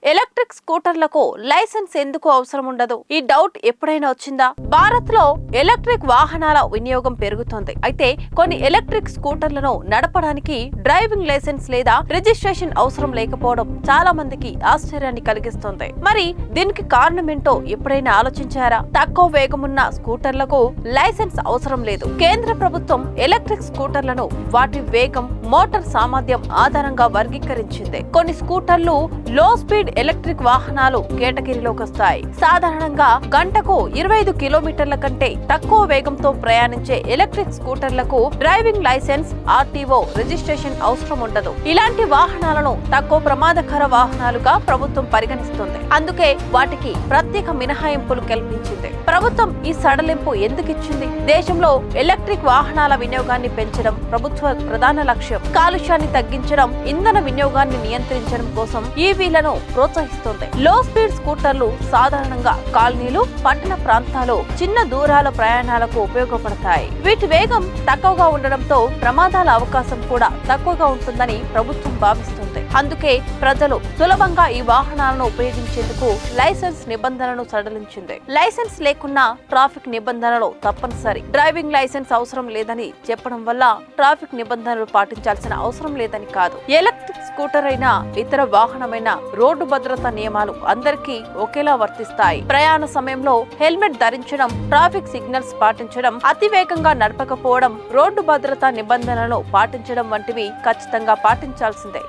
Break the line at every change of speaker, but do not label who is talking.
Electric స్కూటర్లకు licence ఎందుకు అవసరం ఉండదు? ఈ డౌట్ ఎప్పుడైనా వచ్చిందా? భారత్ లో ఎలక్ట్రిక్ వాహనాల వినియోగం పెరుగుతోంది. అయితే కొన్ని ఎలక్ట్రిక్ స్కూటర్లను నడపడానికి డ్రైవింగ్ లైసెన్స్ లేదా రిజిస్ట్రేషన్ అవసరం లేకపోవడం చాలా మందికి ఆశ్చర్యాన్ని కలిగిస్తోంది. మరి దీనికి కారణమేంటో ఎప్పుడైనా ఆలోచించారా? తక్కువ వేగమున్న స్కూటర్లకు లైసెన్స్ అవసరం లేదు. కేంద్ర ప్రభుత్వం ఎలక్ట్రిక్ స్కూటర్లను వాటి వేగం, మోటార్ సామర్థ్యం ఆధారంగా వర్గీకరించింది. కొన్ని స్కూటర్లు లో స్పీడ్ ఎలక్ట్రిక్ వాహనాలు కేటగిరీలోకి వస్తాయి. సాధారణంగా గంటకు 25 కిలోమీటర్ల కంటే తక్కువ వేగంతో ప్రయాణించే ఎలక్ట్రిక్ స్కూటర్లకు డ్రైవింగ్ లైసెన్స్, ఆర్టీఓ రిజిస్ట్రేషన్ అవసరం ఉండదు. ఇలాంటి వాహనాలను తక్కువ ప్రమాదకర వాహనాలుగా ప్రభుత్వం పరిగణిస్తుంది. అందుకే వాటికి ప్రత్యేక మినహాయింపులు కల్పించింది. ప్రభుత్వం ఈ సడలింపు ఎందుకు ఇచ్చింది? దేశంలో ఎలక్ట్రిక్ వాహనాల వినియోగాన్ని పెంచడం ప్రభుత్వ ప్రధాన లక్ష్యం. కాలుష్యాన్ని తగ్గించడం, ఇంధన వినియోగాన్ని నియంత్రించడం కోసం ఈవీలను ప్రోత్సహిస్తుంది. లో స్పీడ్ స్కూటర్లు సాధారణంగా కాలనీలు, పట్టణ ప్రాంతాలు, చిన్న దూరాల ప్రయాణాలకు ఉపయోగపడతాయి. వీటి వేగం తక్కువగా ఉండడంతో ప్రమాదాల అవకాశం కూడా తక్కువగా ఉంటుందని ప్రభుత్వం భావిస్తుంది. అందుకే ప్రజలు సులభంగా ఈ వాహనాలను ఉపయోగించేందుకు లైసెన్స్ నిబంధనలను సడలించింది. లైసెన్స్ లేకున్నా ట్రాఫిక్ నిబంధనలు తప్పనిసరి. డ్రైవింగ్ లైసెన్స్ అవసరం లేదని చెప్పడం వల్ల ట్రాఫిక్ నిబంధనలు పాటించాల్సిన అవసరం లేదని కాదు. ఎలక్ట్రిక్ స్కూటర్ అయినా ఇతర వాహనమైన రోడ్డు భద్రతా నియమాలు అందరికీ ఒకేలా వర్తిస్తాయి. ప్రయాణ సమయంలో హెల్మెట్ ధరించడం, ట్రాఫిక్ సిగ్నల్స్ పాటించడం, అతి వేగంగా నడపకపోవడం, రోడ్డు భద్రతా నిబంధనలను పాటించడం వంటివి ఖచ్చితంగా పాటించాల్సిందే.